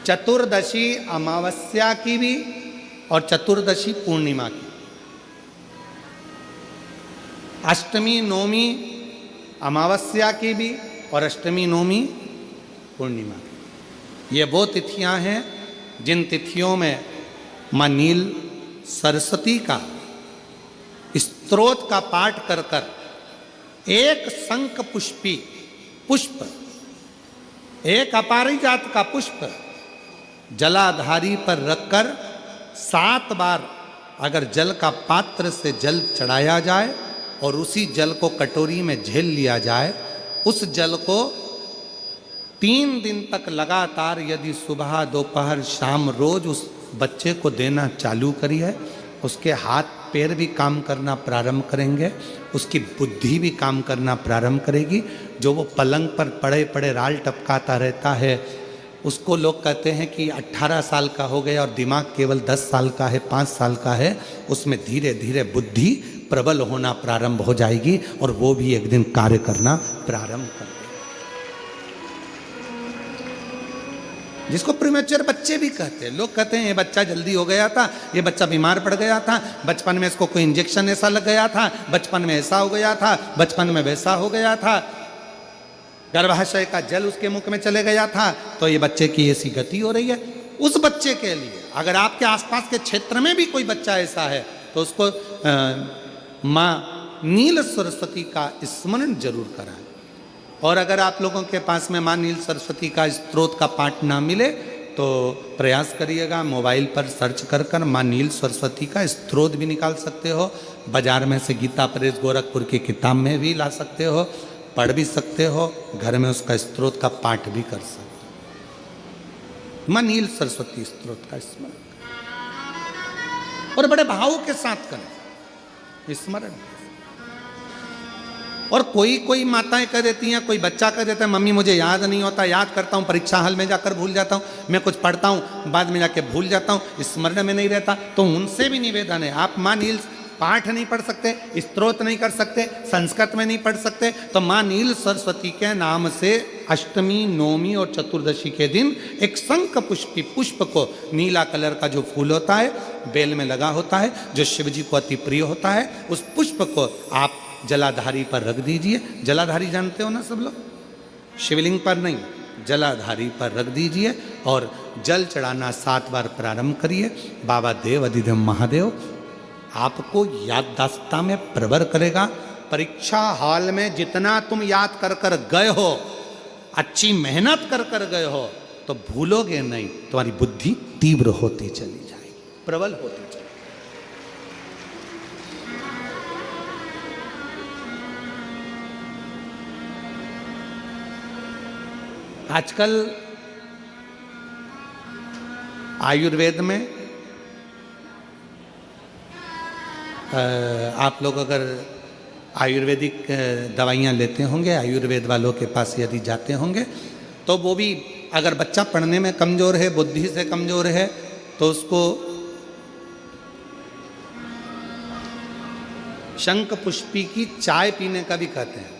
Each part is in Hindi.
चतुर्दशी अमावस्या की भी और चतुर्दशी पूर्णिमा की। अष्टमी नौमी अमावस्या की भी और अष्टमी नौमी पूर्णिमा की। ये वो तिथियां हैं जिन तिथियों में मां नील सरस्वती का स्तोत्र का पाठ कर कर एक शंख पुष्पी पुष्प, एक अपारिजात का पुष्प जलाधारी पर रखकर 7 बार अगर जल का पात्र से जल चढ़ाया जाए और उसी जल को कटोरी में झेल लिया जाए, उस जल को 3 दिन तक लगातार यदि सुबह दोपहर शाम रोज उस बच्चे को देना चालू करिए, उसके हाथ पैर भी काम करना प्रारंभ करेंगे, उसकी बुद्धि भी काम करना प्रारंभ करेगी। जो वो पलंग पर पड़े पड़े राल टपकाता रहता है, उसको लोग कहते हैं कि 18 साल का हो गया और दिमाग केवल 10 साल का है, 5 साल का है, उसमें धीरे धीरे बुद्धि प्रबल होना प्रारंभ हो जाएगी और वो भी एक दिन कार्य करना प्रारंभ कर देगा। जिसको प्रीमेच्योर बच्चे भी कहते हैं। लोग कहते हैं ये बच्चा जल्दी हो गया था, ये बच्चा बीमार पड़ गया था, बचपन में इसको कोई इंजेक्शन ऐसा लग गया था, बचपन में ऐसा हो गया था, बचपन में वैसा हो गया था, गर्भाशय का जल उसके मुख में चले गया था, तो ये बच्चे की ऐसी गति हो रही है। उस बच्चे के लिए अगर आपके आसपास के क्षेत्र में भी कोई बच्चा ऐसा है तो उसको माँ नील सरस्वती का स्मरण जरूर कराएं। और अगर आप लोगों के पास में माँ नील सरस्वती का स्तोत्र का पाठ ना मिले तो प्रयास करिएगा, मोबाइल पर सर्च कर कर माँ नील सरस्वती का स्तोत्र भी निकाल सकते हो। बाजार में से गीता प्रेस गोरखपुर की किताब में भी ला सकते हो, पढ़ भी सकते हो, घर में उसका स्तोत्र का पाठ भी कर सकते हो। माँ नील सरस्वती स्तोत्र का स्मरण और बड़े भाव के साथ करें स्मरण। और कोई माताएं कह देती हैं, कोई बच्चा कह देता है मम्मी मुझे याद नहीं होता, याद करता हूँ परीक्षा हॉल में जाकर भूल जाता हूँ, मैं कुछ पढ़ता हूँ बाद में जाके भूल जाता हूँ, स्मरण में नहीं रहता। तो उनसे भी निवेदन है, आप माँ नील पाठ नहीं पढ़ सकते, स्तोत्र नहीं कर सकते, संस्कृत में नहीं पढ़ सकते, तो माँ नील सरस्वती के नाम से अष्टमी नौमी और चतुर्दशी के दिन एक शंख पुष्पी पुष्प को, नीला कलर का जो फूल होता है बेल में लगा होता है, जो शिव जी को अति प्रिय होता है, उस पुष्प को आप जलाधारी पर रख दीजिए। जलाधारी जानते हो ना सब लोग, शिवलिंग पर नहीं, जलाधारी पर रख दीजिए और जल चढ़ाना 7 बार प्रारंभ करिए। बाबा देव अधिदेव महादेव आपको याददाश्तता में प्रवर करेगा। परीक्षा हॉल में जितना तुम याद कर कर गए हो, अच्छी मेहनत कर कर गए हो, तो भूलोगे नहीं, तुम्हारी बुद्धि तीव्र होती चली जाएगी, प्रबल होती चली। आजकल आयुर्वेद में आप लोग अगर आयुर्वेदिक दवाइयाँ लेते होंगे, आयुर्वेद वालों के पास यदि जाते होंगे, तो वो भी अगर बच्चा पढ़ने में कमज़ोर है, बुद्धि से कमज़ोर है, तो उसको शंख पुष्पी की चाय पीने का भी कहते हैं।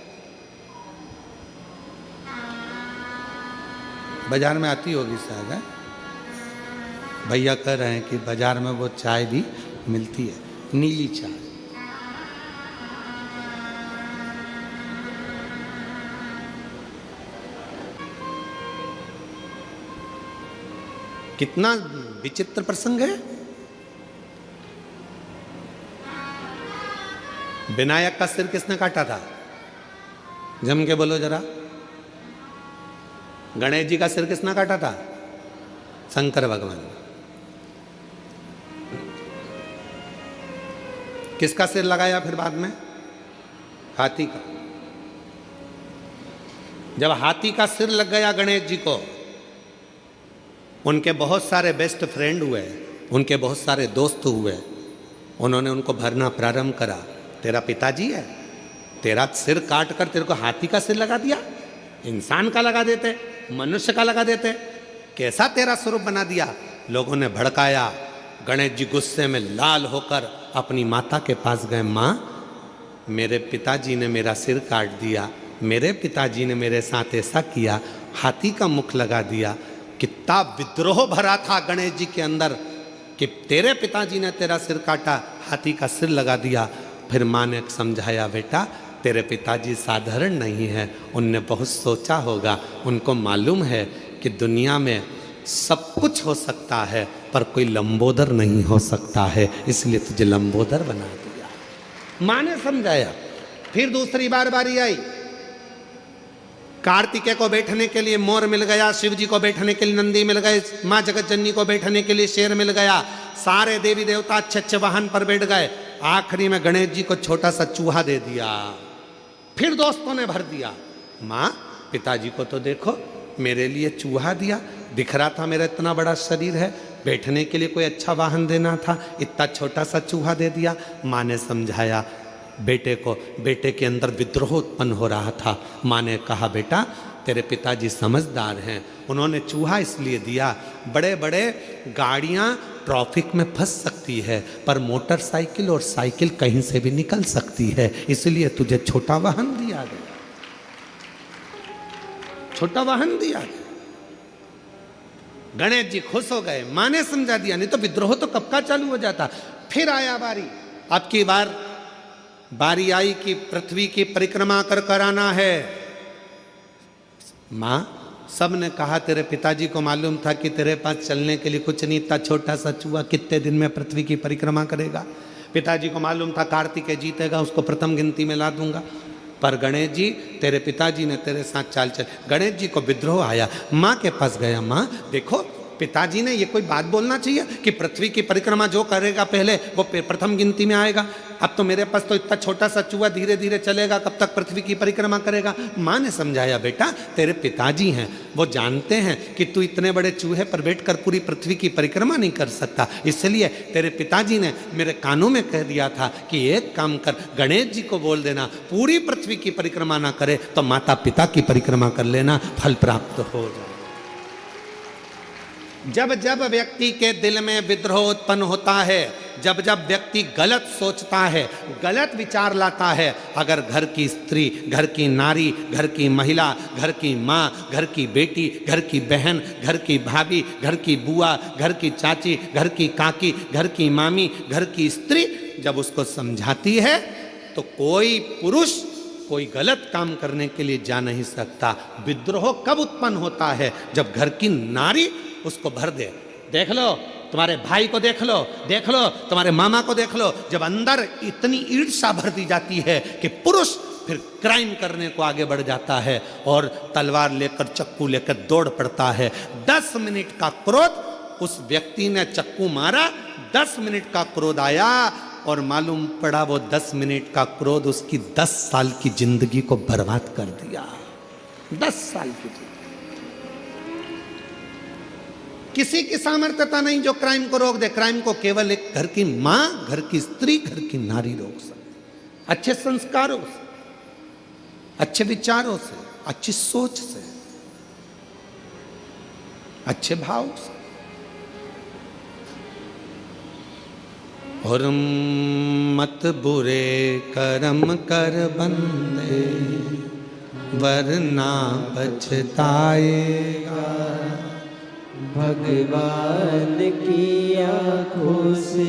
बाजार में आती होगी शायद, है भैया कह रहे हैं कि बाजार में वो चाय भी मिलती है, नीली चाय। कितना विचित्र प्रसंग है। विनायक का सिर किसने काटा था? जम के बोलो जरा। गणेश जी का सिर किसने काटा था? शंकर भगवान। किसका सिर लगाया फिर बाद में? हाथी का। जब हाथी का सिर लग गया गणेश जी को, उनके बहुत सारे बेस्ट फ्रेंड हुए, उनके बहुत सारे दोस्त हुए, उन्होंने उनको भरना प्रारंभ करा। तेरा पिताजी है, तेरा सिर काट कर तेरे को हाथी का सिर लगा दिया, इंसान का लगा देते, मनुष्य का लगा देते, कैसा तेरा स्वरूप बना दिया। लोगों ने भड़काया। गणेश जी गुस्से में लाल होकर अपनी माता के पास गए। माँ, मेरे पिताजी ने मेरा सिर काट दिया, मेरे पिताजी ने मेरे साथ ऐसा किया, हाथी का मुख लगा दिया, कितना विद्रोह भरा था गणेश जी के अंदर कि तेरे पिताजी ने तेरा सिर काटा, हाथी का सिर लगा दिया। फिर माँ ने समझाया, बेटा तेरे पिताजी साधारण नहीं है, उनने बहुत सोचा होगा, उनको मालूम है कि दुनिया में सब कुछ हो सकता है पर कोई लंबोदर नहीं हो सकता है, इसलिए तुझे लंबोदर बना दिया। माँ ने समझाया। फिर दूसरी बार बारी आई, कार्तिकेय को बैठने के लिए मोर मिल गया, शिव जी को बैठने के लिए नंदी मिल गए, माँ जगत जननी को बैठने के लिए शेर मिल गया, सारे देवी देवता अच्छे अच्छे वाहन पर बैठ गए। आखिरी में गणेश जी को छोटा सा चूहा दे दिया। फिर दोस्तों ने भर दिया, माँ पिताजी को तो देखो, मेरे लिए चूहा दिया, दिख रहा था मेरा इतना बड़ा शरीर है, बैठने के लिए कोई अच्छा वाहन देना था, इतना छोटा सा चूहा दे दिया। माँ ने समझाया बेटे को, बेटे के अंदर विद्रोह उत्पन्न हो रहा था। माँ ने कहा, बेटा तेरे पिताजी समझदार हैं, उन्होंने चूहा इसलिए दिया, बड़े बड़े गाड़ियाँ ट्रैफिक में फंस सकती है पर मोटरसाइकिल और साइकिल कहीं से भी निकल सकती है, इसलिए तुझे छोटा वाहन दिया गया, छोटा वाहन दिया गया। गणेश जी खुश हो गए, माँ ने समझा दिया, नहीं तो विद्रोह तो कब का चालू हो जाता। फिर आया बारी, अब की बारी आई कि पृथ्वी की परिक्रमा कर कराना है। माँ सब ने कहा, तेरे पिताजी को मालूम था कि तेरे पास चलने के लिए कुछ नहीं, इतना छोटा सा चूहा कितने दिन में पृथ्वी की परिक्रमा करेगा। पिताजी को मालूम था कार्तिकेय जीतेगा, उसको प्रथम गिनती में ला दूंगा। पर गणेश जी, तेरे पिताजी ने तेरे साथ चाल चल। गणेश जी को विद्रोह आया, माँ के पास गया, माँ देखो पिताजी ने ये कोई बात बोलना चाहिए कि पृथ्वी की परिक्रमा जो करेगा पहले वो प्रथम गिनती में आएगा। अब तो मेरे पास तो इतना छोटा सा चूहा धीरे धीरे चलेगा, कब तक पृथ्वी की परिक्रमा करेगा। माँ ने समझाया, बेटा तेरे पिताजी हैं, वो जानते हैं कि तू इतने बड़े चूहे पर बैठकर पूरी पृथ्वी की परिक्रमा नहीं कर सकता, इसलिए तेरे पिताजी ने मेरे कानों में कह दिया था कि एक काम कर, गणेश जी को बोल देना पूरी पृथ्वी की परिक्रमा ना करे तो माता पिता की परिक्रमा कर लेना, फल प्राप्त हो जाए। जब जब व्यक्ति के दिल में विद्रोह उत्पन्न होता है, जब जब व्यक्ति गलत सोचता है, गलत विचार लाता है, अगर घर की स्त्री, घर की नारी, घर की महिला, घर की माँ, घर की बेटी, घर की बहन, घर की भाभी, घर की बुआ, घर की चाची, घर की काकी, घर की मामी, घर की स्त्री जब उसको समझाती है तो कोई पुरुष कोई गलत काम करने के लिए जा नहीं सकता। विद्रोह कब उत्पन्न होता है? जब घर की नारी उसको भर दे। देख लो तुम्हारे भाई को, देख लो तुम्हारे मामा को देख लो, जब अंदर इतनी ईर्ष्या भर दी जाती है कि पुरुष फिर क्राइम करने को आगे बढ़ जाता है और तलवार लेकर चाकू लेकर दौड़ पड़ता है। 10 मिनट का क्रोध, उस व्यक्ति ने चाकू मारा, 10 मिनट का क्रोध आया और मालूम पड़ा वो 10 मिनट का क्रोध उसकी 10 साल की जिंदगी को बर्बाद कर दिया। 10 साल की जिंदगी। किसी की सामर्थ्यता नहीं जो क्राइम को रोक दे। क्राइम को केवल एक घर की मां, घर की स्त्री, घर की नारी रोक सकती। अच्छे संस्कारों से, अच्छे विचारों से, अच्छी सोच से, अच्छे भाव से। और मत बुरे कर्म कर बंदे वरना पछताएगा। भगवान की आंखों से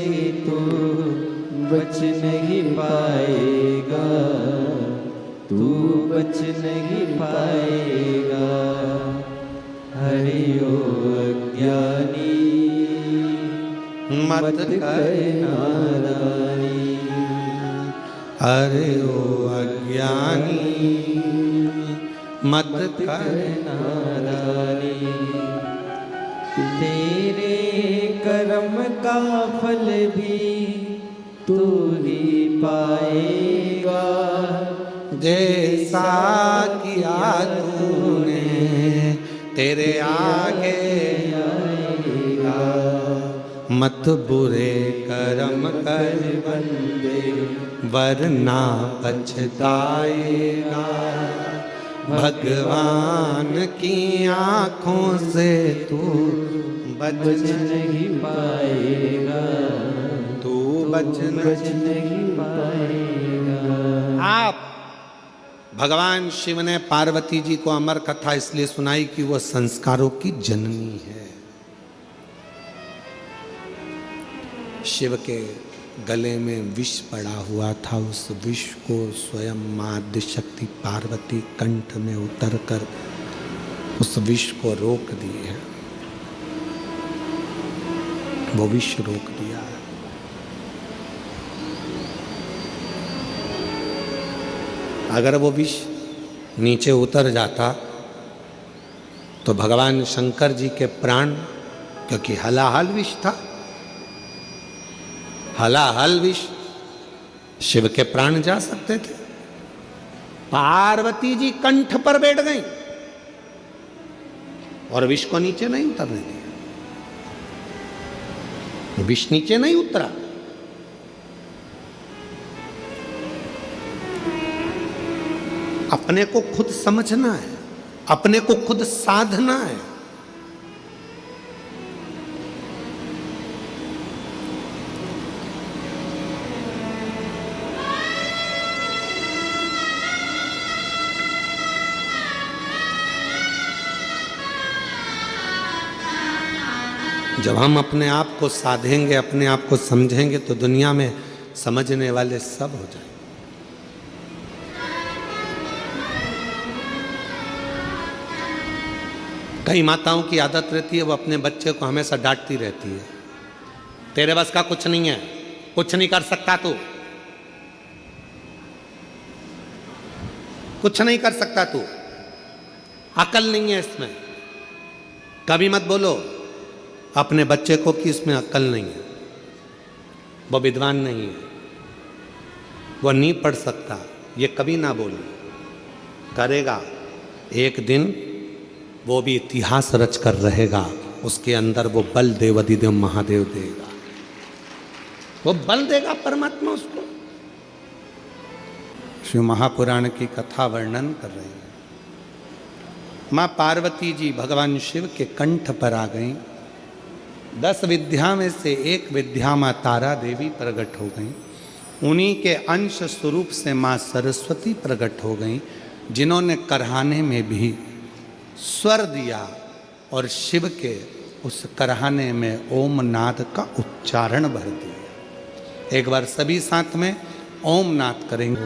तू बच नहीं पाएगा, तू बच नहीं पाएगा। हरि ओ अज्ञानी मत कर नारानी, अरे ओ अज्ञानी मत कर नारानी। तेरे कर्म का फल भी तू ही पाएगा, जैसा किया तूने तेरे आगे आएगा। मत बुरे कर्म कर बंदे वरना पछताएगा। भगवान की आंखों से तू बच नहीं पाएगा, तू बच नहीं पाएगा। आप भगवान शिव ने पार्वती जी को अमर कथा इसलिए सुनाई कि वह संस्कारों की जननी है। शिव के गले में विष पड़ा हुआ था, उस विष को स्वयं मां आद्य शक्ति पार्वती कंठ में उतरकर उस विष को रोक दी है, वो विष रोक दिया है। अगर वो विष नीचे उतर जाता तो भगवान शंकर जी के प्राण, क्योंकि हलाहल विष था, हलाहल विष, शिव के प्राण जा सकते थे। पार्वती जी कंठ पर बैठ गई और विष को नीचे नहीं उतरने दिया। विष नीचे नहीं उतरा। अपने को खुद समझना है, अपने को खुद साधना है। जब हम अपने आप को साधेंगे, अपने आप को समझेंगे, तो दुनिया में समझने वाले सब हो जाएंगे। कई माताओं की आदत रहती है, वो अपने बच्चे को हमेशा डांटती रहती है, तेरे बस का कुछ नहीं है, कुछ नहीं कर सकता तू, कुछ नहीं कर सकता तू, अकल नहीं है इसमें। कभी मत बोलो अपने बच्चे को कि इसमें अक्ल नहीं है, वो विद्वान नहीं है, वो नहीं पढ़ सकता, ये कभी ना बोलो। करेगा एक दिन, वो भी इतिहास रच कर रहेगा, उसके अंदर वो बल देव अधिदेव महादेव देगा, वो बल देगा परमात्मा उसको। शिव महापुराण की कथा वर्णन कर रही है। मां पार्वती जी भगवान शिव के कंठ पर आ गई। 10 विद्या में से एक विद्या मां तारा देवी प्रकट हो गई। उन्हीं के अंश स्वरूप से मां सरस्वती प्रकट हो गई, जिन्होंने करहाने में भी स्वर दिया और शिव के उस करहाने में ओम नाद का उच्चारण भर दिया। एक बार सभी साथ में ओम नाद करेंगे।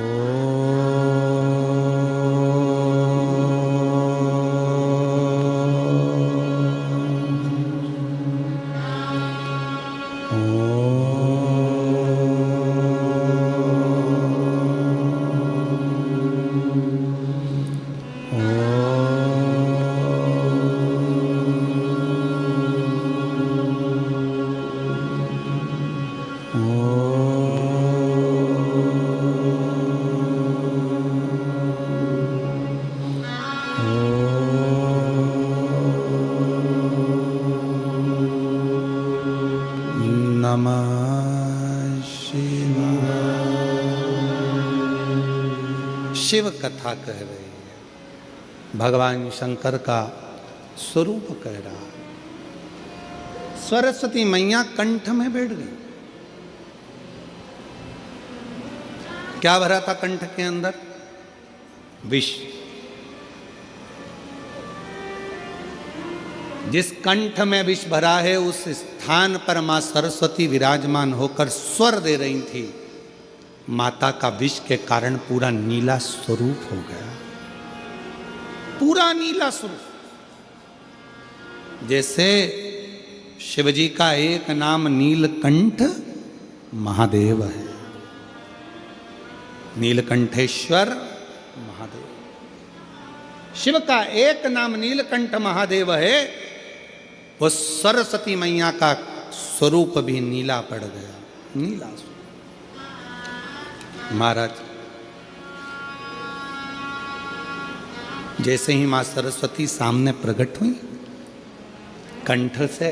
शिव कथा कह रही है, भगवान शंकर का स्वरूप कह रहा है। सरस्वती मैया कंठ में बैठ गई। क्या भरा था कंठ के अंदर? विष। जिस कंठ में विष भरा है, उस स्थान पर मां सरस्वती विराजमान होकर स्वर दे रही थी। माता का विष के कारण पूरा नीला स्वरूप हो गया, पूरा नीला स्वरूप। जैसे शिवजी का एक नाम नीलकंठ महादेव है, नीलकंठेश्वर महादेव। शिव का एक नाम नीलकंठ महादेव है। वो सरस्वती मैया का स्वरूप भी नीला पड़ गया, नीला स्वरूप। महाराज, जैसे ही मां सरस्वती सामने प्रकट हुई, कंठ से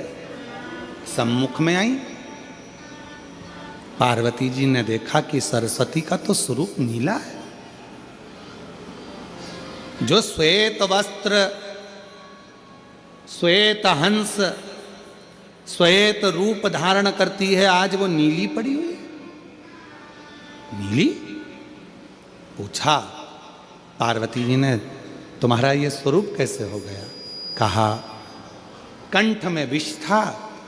सम्मुख में आई, पार्वती जी ने देखा कि सरस्वती का तो स्वरूप नीला है। जो श्वेत वस्त्र, श्वेत हंस, श्वेत रूप धारण करती है, आज वो नीली पड़ी हुई है। नीली? पूछा पार्वती जी ने, तुम्हारा ये स्वरूप कैसे हो गया? कहा, कंठ में विष था,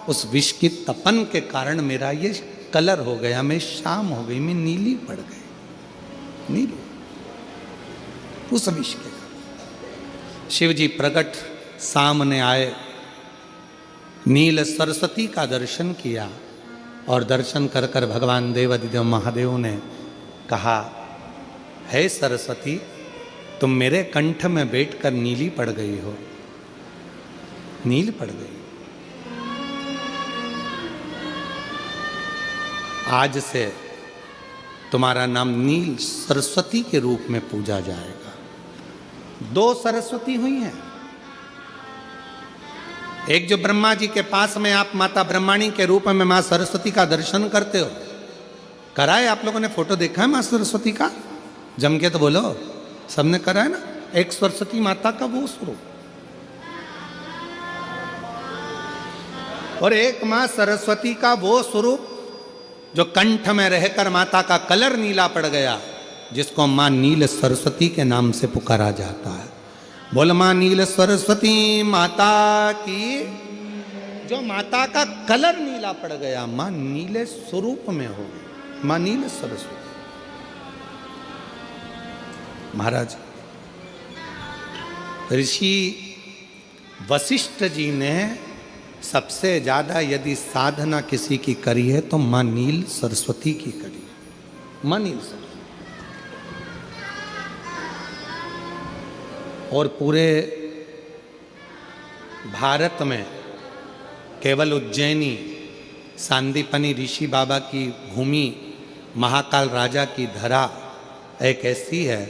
उस विष की तपन के कारण मेरा ये कलर हो गया, मैं शाम हो गई, मैं नीली पड़ गई, नीली, उस विष के कारण। शिव जी प्रकट सामने आए, नील सरस्वती का दर्शन किया और दर्शन कर कर भगवान देवादिदेव महादेव ने कहा, हे सरस्वती, तुम मेरे कंठ में बैठकर नीली पड़ गई हो, नील पड़ गई। आज से तुम्हारा नाम नील सरस्वती के रूप में पूजा जाएगा। 2 सरस्वती हुई हैं, एक जो ब्रह्मा जी के पास में आप माता ब्रह्माणी के रूप में मां सरस्वती का दर्शन करते हो, कराए आप लोगों ने? फोटो देखा है मां सरस्वती का? जम के तो बोलो, सबने करा है ना? एक सरस्वती माता का वो स्वरूप, और एक मां सरस्वती का वो स्वरूप जो कंठ में रहकर माता का कलर नीला पड़ गया, जिसको मां नील सरस्वती के नाम से पुकारा जाता है। बोल मां नील सरस्वती माता की। जो माता का कलर नीला पड़ गया, मां नीले स्वरूप में हो गई, मां नील सरस्वती। महाराज ऋषि वशिष्ठ जी ने सबसे ज्यादा यदि साधना किसी की करी है तो मां नील सरस्वती की करी है, मां नील सरस्वती। और पूरे भारत में केवल उज्जैनी सांदीपनी ऋषि बाबा की भूमि, महाकाल राजा की धरा एक ऐसी है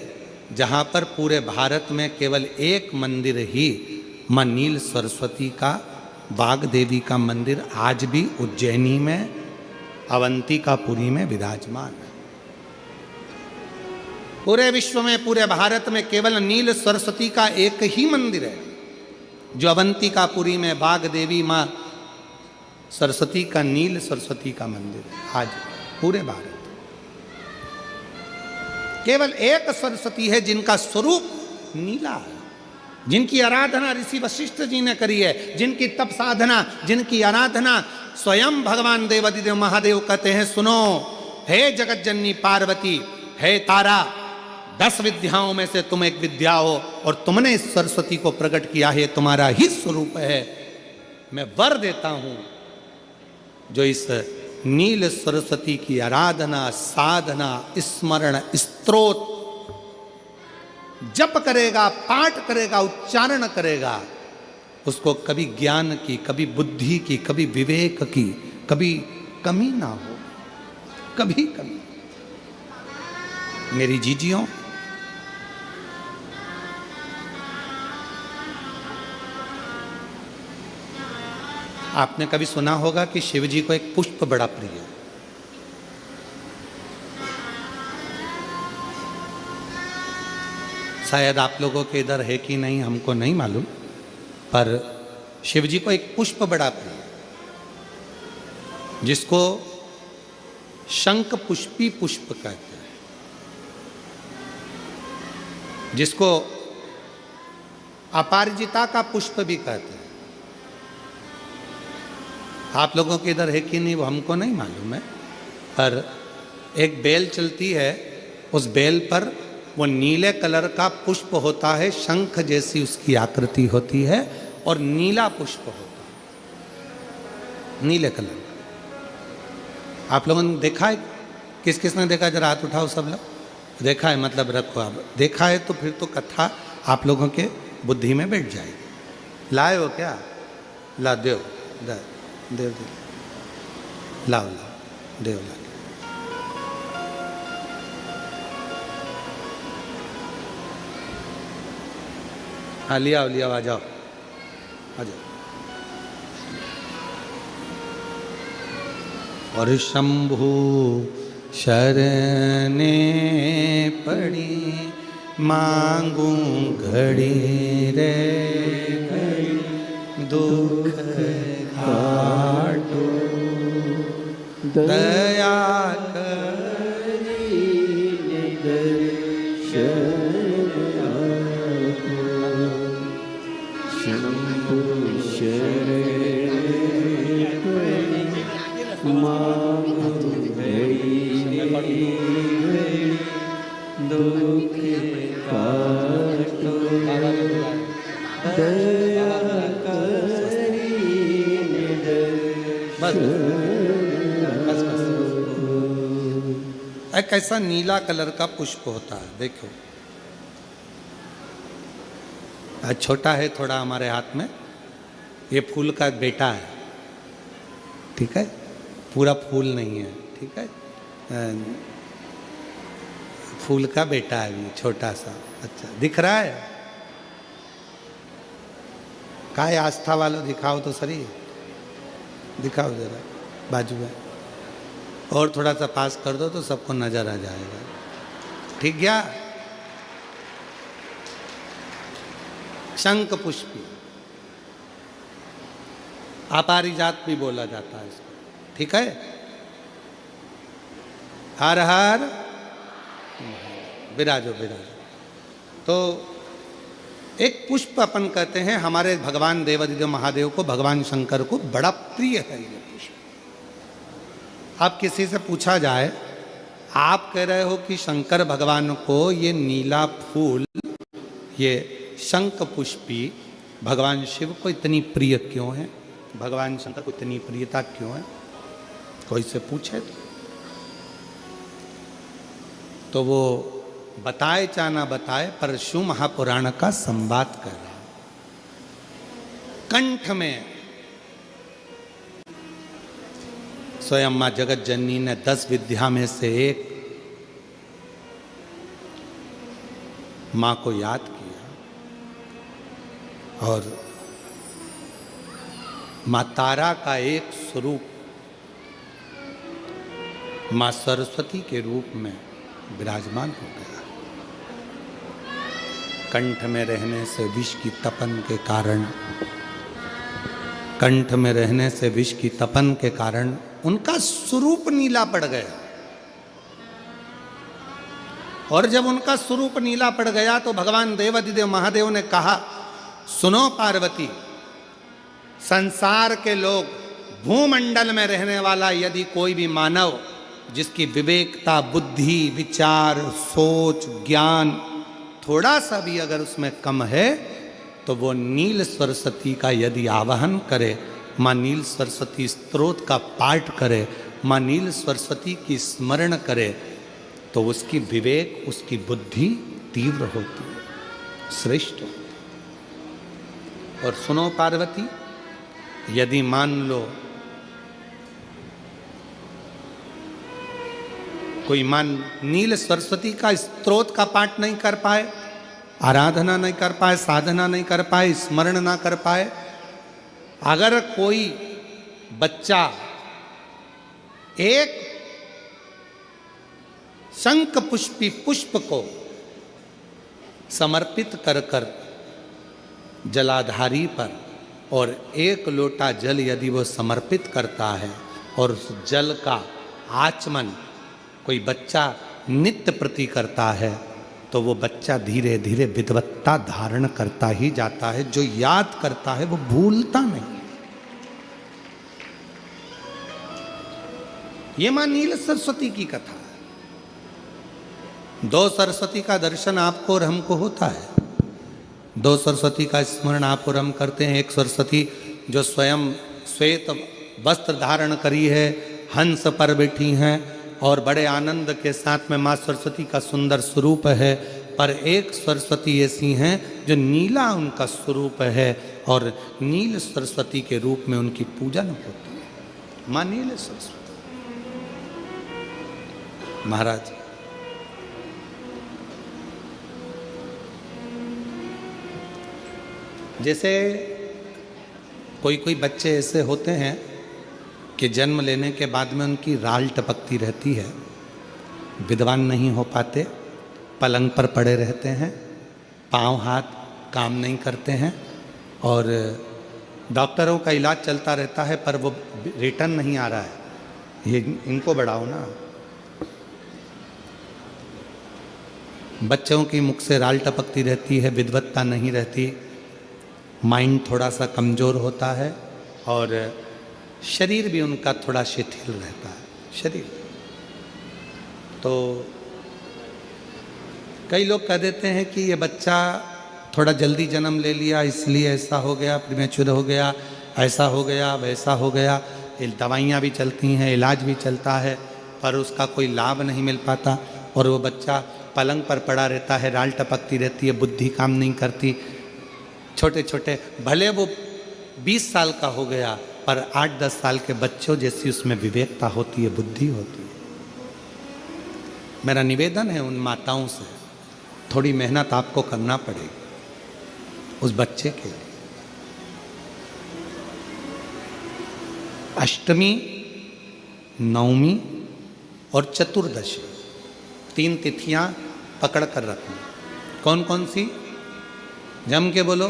जहाँ पर पूरे भारत में केवल एक मंदिर ही मां नील सरस्वती का, बाघ देवी का मंदिर आज भी उज्जैनी में अवंतिकापुरी में विराजमान है। पूरे विश्व में, पूरे भारत में केवल नील सरस्वती का एक ही मंदिर है जो अवंतिकापुरी में बाघ देवी मां सरस्वती का, नील सरस्वती का मंदिर है। आज पूरे भारत केवल एक सरस्वती है जिनका स्वरूप नीला है, जिनकी आराधना ऋषि वशिष्ठ जी ने करी है, जिनकी तप साधना, जिनकी आराधना स्वयं भगवान देवादिदेव महादेव कहते हैं, सुनो हे जगत जननी पार्वती, हे तारा, 10 विद्याओं में से तुम एक विद्या हो और तुमने इस सरस्वती को प्रकट किया है, तुम्हारा ही स्वरूप है। मैं वर देता हूं जो इस नील सरस्वती की आराधना, साधना, स्मरण, स्तोत्र जप करेगा, पाठ करेगा, उच्चारण करेगा, उसको कभी ज्ञान की, कभी बुद्धि की, कभी विवेक की, कभी कमी ना हो, कभी कमी। मेरी जीजियों, आपने कभी सुना होगा कि शिव जी को एक पुष्प बड़ा प्रिय है। शायद आप लोगों के इधर है कि नहीं हमको नहीं मालूम, पर शिव जी को एक पुष्प बड़ा प्रिय है जिसको शंख पुष्पी पुष्प कहते हैं, जिसको अपारिजिता का पुष्प भी कहते हैं। आप लोगों के इधर है कि नहीं वो हमको नहीं मालूम है, पर एक बेल चलती है, उस बेल पर वो नीले कलर का पुष्प होता है, शंख जैसी उसकी आकृति होती है और नीला पुष्प होता है, नीले कलर का। आप लोगों ने देखा है? किस किस ने देखा? जरा हाथ उठाओ सब लोग। देखा है मतलब रखो, आप देखा है तो फिर तो कथा आप लोगों के बुद्धि में बैठ जाएगी। लाए हो क्या? ला देव, देव देव, लाओ लाओ, देव ला। हाँ लिया लिया, आ जाओ आ जाओ। और शंभु शरणे पड़ी, मांगू घड़ी रे घड़ी, दुख काटो दया करी दर्शन बस बस बस। एक ऐसा नीला कलर का पुष्प होता है, देखो छोटा है थोड़ा हमारे हाथ में, ये फूल का बेटा है, ठीक है, पूरा फूल नहीं है, ठीक है, फूल का बेटा है ये छोटा सा। अच्छा दिख रहा है? काय आस्था वालों दिखाओ तो सही, दिखाओ जरा बाजू में, और थोड़ा सा पास कर दो तो सबको नजर आ जाएगा। ठीक गया? शंख पुष्पी, अपारिजात भी बोला जाता है इसको, ठीक है। हर हर विराजो विराजो। तो एक पुष्प अपन कहते हैं हमारे भगवान देवादिदेव महादेव को, भगवान शंकर को बड़ा प्रिय है ये पुष्प। आप किसी से पूछा जाए, आप कह रहे हो कि शंकर भगवान को ये नीला फूल, ये शंख पुष्पी भगवान शिव को इतनी प्रिय क्यों है, भगवान शंकर को इतनी प्रियता क्यों है, कोई से पूछे तो वो बताए चाहे ना बताए, पर शिव महापुराण का संवाद कर रहा है। कंठ में स्वयं मां जगत जननी ने 10 विद्या में से एक मां को याद किया, और मां तारा का एक स्वरूप मां सरस्वती के रूप में विराजमान हो गया। कंठ में रहने से विष की तपन के कारण, कंठ में रहने से विष की तपन के कारण उनका स्वरूप नीला पड़ गया। और जब उनका स्वरूप नीला पड़ गया तो भगवान देवादिदेव महादेव ने कहा, सुनो पार्वती, संसार के लोग, भूमंडल में रहने वाला यदि कोई भी मानव जिसकी विवेकता, बुद्धि, विचार, सोच, ज्ञान थोड़ा सा भी अगर उसमें कम है, तो वो नील सरस्वती का यदि आवाहन करे, माँ नील सरस्वती स्तोत्र का पाठ करे, माँ नील सरस्वती की स्मरण करे, तो उसकी विवेक, उसकी बुद्धि तीव्र होती है, श्रेष्ठ होती है। और सुनो पार्वती, यदि मान लो कोई नील सरस्वती का स्तोत्र का पाठ नहीं कर पाए, आराधना नहीं कर पाए, साधना नहीं कर पाए, स्मरण ना कर पाए, अगर कोई बच्चा एक शंख पुष्पी पुष्प को समर्पित कर कर जलाधारी पर, और 1 लोटा जल यदि वो समर्पित करता है, और उस जल का आचमन कोई बच्चा नित्य प्रति करता है, तो वो बच्चा धीरे धीरे विद्वत्ता धारण करता ही जाता है। जो याद करता है वो भूलता नहीं। ये मां नील सरस्वती की कथा है। 2 सरस्वती का दर्शन आपको और हमको होता है, 2 सरस्वती का स्मरण आप और हम करते हैं। एक सरस्वती जो स्वयं श्वेत वस्त्र धारण करी है, हंस पर बैठी हैं, और बड़े आनंद के साथ में माँ सरस्वती का सुंदर स्वरूप है। पर एक सरस्वती ऐसी हैं जो नीला उनका स्वरूप है, और नील सरस्वती के रूप में उनकी पूजन होती है। माँ नील सरस्वती। महाराज जैसे कोई कोई बच्चे ऐसे होते हैं कि जन्म लेने के बाद में उनकी राल टपकती रहती है, विद्वान नहीं हो पाते, पलंग पर पड़े रहते हैं, पाँव हाथ काम नहीं करते हैं, और डॉक्टरों का इलाज चलता रहता है, पर वो रिटर्न नहीं आ रहा है। ये इनको बढ़ाओ ना। बच्चों की मुख से राल टपकती रहती है, विद्वत्ता नहीं रहती, माइंड थोड़ा सा कमज़ोर होता है, और शरीर भी उनका थोड़ा शिथिल रहता है शरीर। तो कई लोग कह देते हैं कि ये बच्चा थोड़ा जल्दी जन्म ले लिया, इसलिए ऐसा हो गया, प्रीमेच्योर हो गया, ऐसा हो गया, वैसा हो गया। दवाइयाँ भी चलती हैं, इलाज भी चलता है, पर उसका कोई लाभ नहीं मिल पाता और वो बच्चा पलंग पर पड़ा रहता है, राल टपकती रहती है, बुद्धि काम नहीं करती। छोटे छोटे भले वो 20 साल का हो गया, पर 8-10 साल के बच्चों जैसी उसमें विवेकता होती है, बुद्धि होती है। मेरा निवेदन है उन माताओं से, थोड़ी मेहनत आपको करना पड़ेगी उस बच्चे के लिए। अष्टमी, नवमी और चतुर्दशी 3 तिथियां पकड़ कर रखना। कौन कौन सी? जम के बोलो।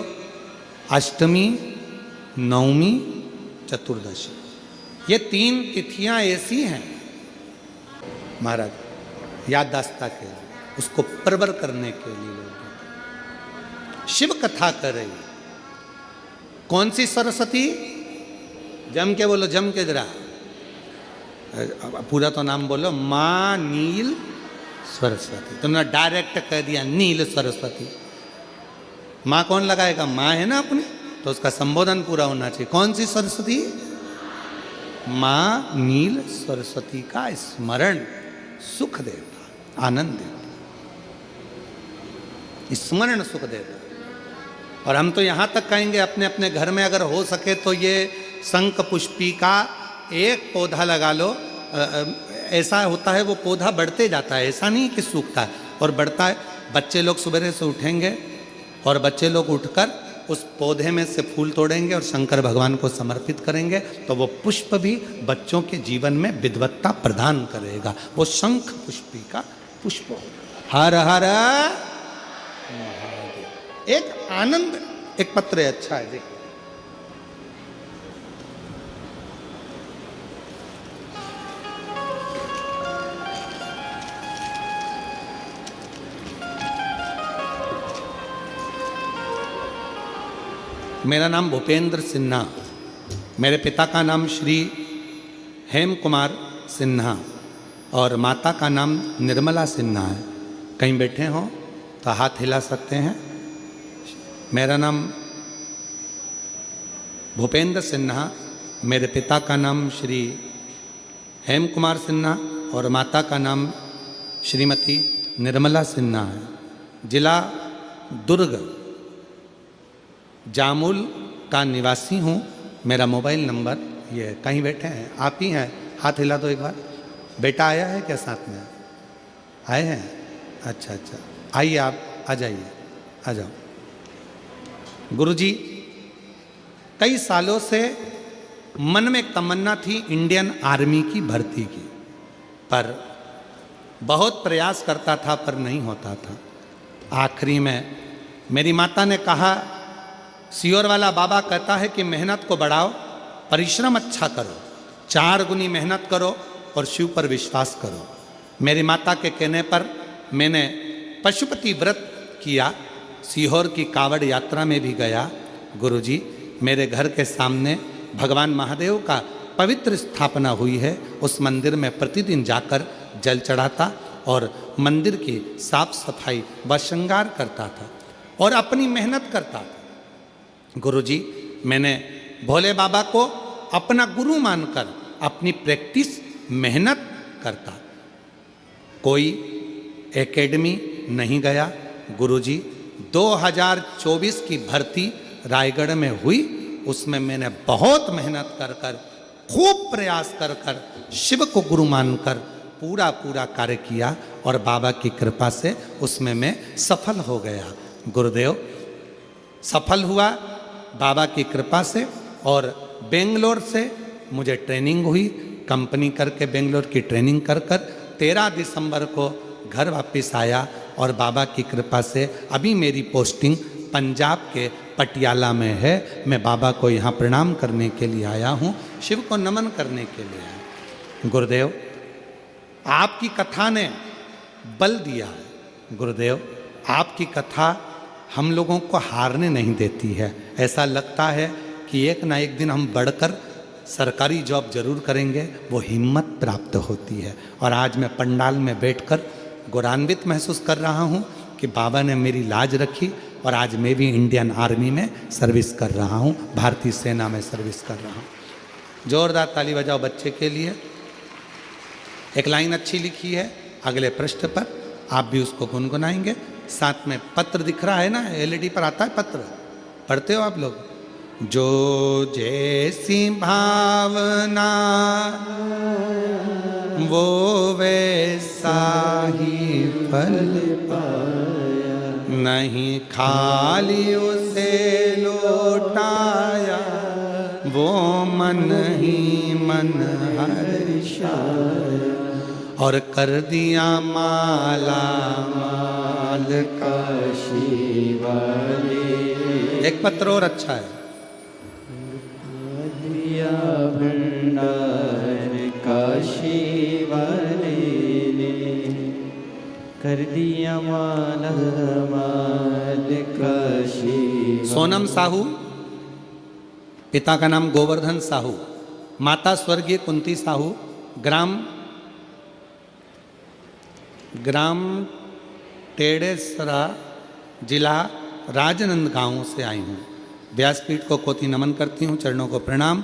अष्टमी, नवमी, चतुर्दशी। ये 3 तिथियां ऐसी हैं महाराज, याददाश्त के लिए, उसको प्रबर करने के लिए लोग शिव कथा कर रही। कौन सी सरस्वती? जम के बोलो, जम के जरा, पूरा तो नाम बोलो। माँ नील सरस्वती। तुमने डायरेक्ट कह दिया नील सरस्वती। माँ कौन लगाएगा? माँ है ना अपनी, तो उसका संबोधन पूरा होना चाहिए। कौन सी सरस्वती? माँ नील सरस्वती का स्मरण सुख देता, आनंद देता, स्मरण सुख देता। और हम तो यहाँ तक कहेंगे अपने अपने घर में अगर हो सके तो ये शंख पुष्पी का एक पौधा लगा लो। ऐसा होता है वो पौधा बढ़ते जाता है, ऐसा नहीं कि सूखता है, और बढ़ता है। बच्चे लोग सुबह से उठेंगे और बच्चे लोग उठकर उस पौधे में से फूल तोड़ेंगे और शंकर भगवान को समर्पित करेंगे, तो वो पुष्प भी बच्चों के जीवन में विद्वत्ता प्रदान करेगा। वो शंख पुष्पी का पुष्प। हर हर महादेव। एक आनंद, एक पत्र है, अच्छा है, देखो। मेरा नाम भूपेंद्र सिन्हा, मेरे पिता का नाम श्री हेम कुमार सिन्हा और माता का नाम निर्मला सिन्हा है। कहीं बैठे हों तो हाथ हिला सकते हैं। मेरा नाम भूपेंद्र सिन्हा, मेरे पिता का नाम श्री हेम कुमार सिन्हा और माता का नाम श्रीमती निर्मला सिन्हा है। जिला दुर्ग, जामुल का निवासी हूँ। मेरा मोबाइल नंबर ये है। कहीं बैठे हैं? आप ही हैं? हाथ हिला दो एक बार। बेटा आया है क्या साथ में? आए हैं? अच्छा अच्छा, आइए, आप आ जाइए, आ जाओ। गुरुजी, कई सालों से मन में एक तमन्ना थी इंडियन आर्मी की भर्ती की, पर बहुत प्रयास करता था पर नहीं होता था। आखिरी में मेरी माता ने कहा, सियोर वाला बाबा कहता है कि मेहनत को बढ़ाओ, परिश्रम अच्छा करो, 4 गुनी मेहनत करो और शिव पर विश्वास करो। मेरी माता के कहने पर मैंने पशुपति व्रत किया, सीहोर की कावड़ यात्रा में भी गया। गुरुजी, मेरे घर के सामने भगवान महादेव का पवित्र स्थापना हुई है, उस मंदिर में प्रतिदिन जाकर जल चढ़ाता और मंदिर की साफ सफाई व श्रृंगार करता था और अपनी मेहनत करता था। गुरुजी, मैंने भोले बाबा को अपना गुरु मानकर अपनी प्रैक्टिस मेहनत करता, कोई एकेडमी नहीं गया। गुरुजी, 2024 की भर्ती रायगढ़ में हुई, उसमें मैंने बहुत मेहनत कर कर, खूब प्रयास कर कर, शिव को गुरु मानकर पूरा कार्य किया और बाबा की कृपा से उसमें मैं सफल हो गया। गुरुदेव, सफल हुआ बाबा की कृपा से। और बेंगलोर से मुझे ट्रेनिंग हुई, कंपनी करके बेंगलोर की ट्रेनिंग कर 13 दिसंबर को घर वापस आया और बाबा की कृपा से अभी मेरी पोस्टिंग पंजाब के पटियाला में है। मैं बाबा को यहाँ प्रणाम करने के लिए आया हूँ, शिव को नमन करने के लिए आया। गुरुदेव, आपकी कथा ने बल दिया। गुरुदेव, आपकी कथा हम लोगों को हारने नहीं देती है। ऐसा लगता है कि एक ना एक दिन हम बढ़कर सरकारी जॉब जरूर करेंगे, वो हिम्मत प्राप्त होती है। और आज मैं पंडाल में बैठकर गौरवान्वित महसूस कर रहा हूँ कि बाबा ने मेरी लाज रखी और आज मैं भी इंडियन आर्मी में सर्विस कर रहा हूँ, भारतीय सेना में सर्विस कर रहा हूँ। जोरदार ताली बजाओ बच्चे के लिए। एक लाइन अच्छी लिखी है अगले पृष्ठ पर, आप भी उसको गुनगुनाएंगे। साथ में पत्र दिख रहा है ना, एलईडी पर आता है पत्र, पढ़ते हो आप लोग। जो जैसी भावना वो वैसा ही फल पाया, नहीं खाली उसे लौटाया, वो मन ही मन हर्षाया, और कर दिया माला माल काशी वाले। एक पत्र और अच्छा है, दिया भंडार काशी वाले ने, कर दिया माला माल काशी। सोनम साहू, पिता का नाम गोवर्धन साहू, माता स्वर्गीय कुंती साहू, ग्राम टेढ़ेसरा, जिला राजनंदगांव से आई हूँ। व्यासपीठ को कोटि नमन करती हूँ, चरणों को प्रणाम।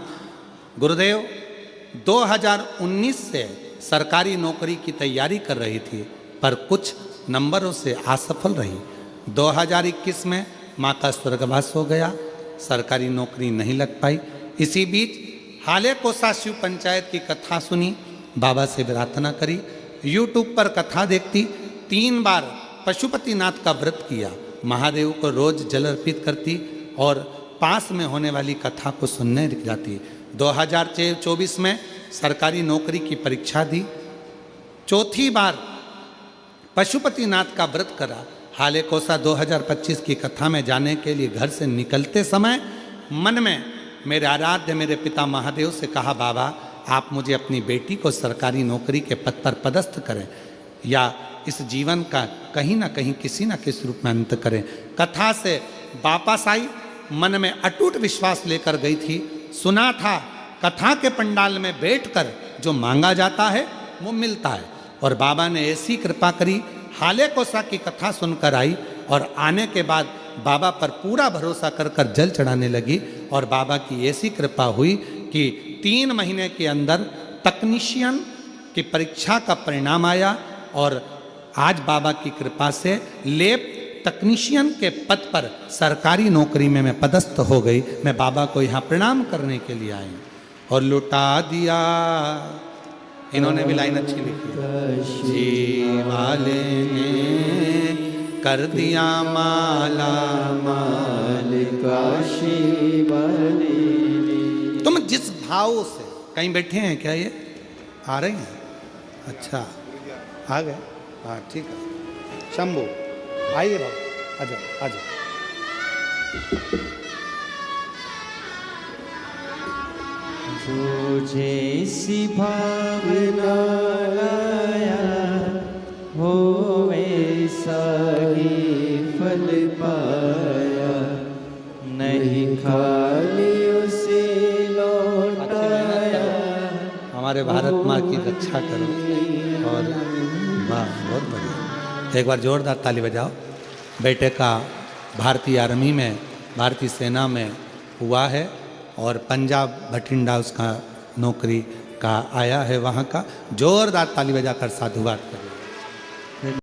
गुरुदेव 2019 से सरकारी नौकरी की तैयारी कर रही थी, पर कुछ नंबरों से असफल रही। 2021 में माँ का स्वर्गवास हो गया, सरकारी नौकरी नहीं लग पाई। इसी बीच हाले कोसा शिव पंचायत की कथा सुनी, बाबा से प्रार्थना करी, यूट्यूब पर कथा देखती, 3 बार पशुपतिनाथ का व्रत किया, महादेव को रोज जल अर्पित करती और पास में होने वाली कथा को सुनने जाती। 2024 में सरकारी नौकरी की परीक्षा दी, 4थी बार पशुपतिनाथ का व्रत करा। हाले कोसा 2025 की कथा में जाने के लिए घर से निकलते समय मन में मेरे आराध्य मेरे पिता महादेव से कहा, बाबा आप मुझे अपनी बेटी को सरकारी नौकरी के पद पर पदस्थ करें, या इस जीवन का कहीं ना कहीं किसी न किसी रूप में अंत करें। कथा से वापस आई, मन में अटूट विश्वास लेकर गई थी। सुना था कथा के पंडाल में बैठकर जो मांगा जाता है वो मिलता है, और बाबा ने ऐसी कृपा करी, हाले कोसा की कथा सुनकर आई और आने के बाद बाबा पर पूरा भरोसा कर कर जल चढ़ाने लगी। और बाबा की ऐसी कृपा हुई कि 3 महीने के अंदर तकनीशियन की परीक्षा का परिणाम आया, और आज बाबा की कृपा से लैब तकनीशियन के पद पर सरकारी नौकरी में मैं पदस्थ हो गई। मैं बाबा को यहाँ प्रणाम करने के लिए आई और लुटा दिया। इन्होंने भी लाइन अच्छी लिखी, काशी वाले ने कर दिया माला माल काशी वाले ने। तुम जिस भाव से, कहीं बैठे हैं क्या, ये आ रहे हैं? अच्छा आ गए, हाँ ठीक है। शंभू आइए बाबू, आ जाओ आ जाओ। जो जैसी भावना लाया हो वैसा ही फल पाया, नहीं खाली उसे लौटाया। हमारे भारत माँ की रक्षा करो। और वाह बहुत बढ़िया, एक बार जोरदार ताली बजाओ। बेटे का भारतीय आर्मी में, भारतीय सेना में हुआ है और पंजाब भटिंडा उसका नौकरी का आया है वहाँ का। जोरदार ताली बजाकर साधुवाद करें।